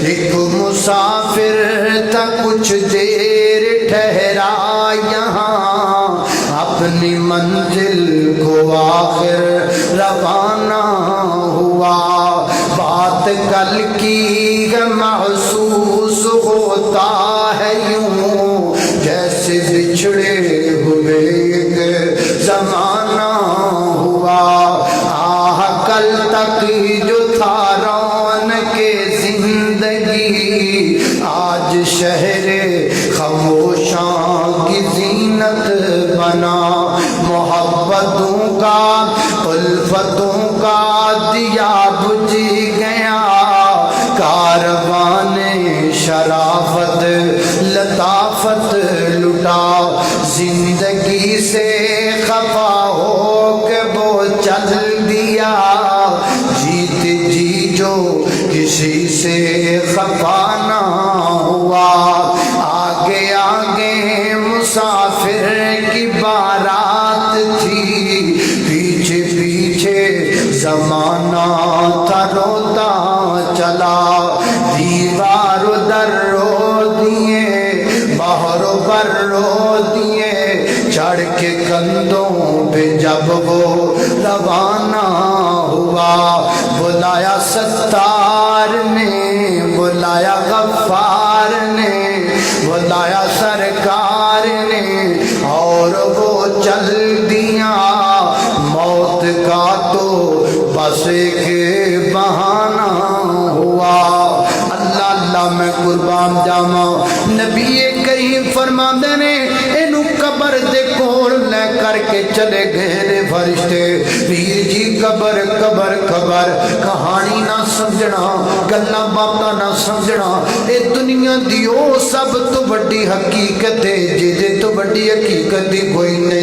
ایک مسافر تھا کچھ دیر ٹھہرا یہاں، اپنی منزل کو آخر روانہ ہوا۔ بات کل کی ہے محسوس ہوتا ہے یوں، جیسے بچھڑے ہوئے ایک زمانہ ہوا۔ آہ کل تک جو تھا رونق زندگی، آج شہر خاموشاں کی زینت بنا۔ محبتوں کا الفتوں کا دیا بجھ گیا، کاروان شرافت لطافت لٹا۔ زندگی سے خفا ہو کے وہ چل دیا، جیت جی جو کسی سے خفا نہ ہوا۔ آگے آگے مسافر کی بارات تھی، پیچھے پیچھے زمانہ تھا روتا چلا۔ دیوار و در رو دیے، بحر و بر رو دیے، چڑھ کے کندھوں پہ جب وہ روانہ ہوا۔ بلایا ستار نے، بلایا غفار نے، بلایا سرکار نے، اور وہ چل دیا۔ موت کا تو بس ایک بہانہ ہوا۔ اللہ اللہ میں قربان جاواں، نبی کریم فرماندے نے اینو قبر دے کول لے کر کے چلے گئے نے فرشتے۔ پیر جی قبر قبر قبر، کہانی نہ سمجھنا، گلاں باتاں نہ سمجھنا، اے دنیا دی او سب تو بڑی حقیقت ہے جے تو بڑی حقیقت دی کوئی نہیں۔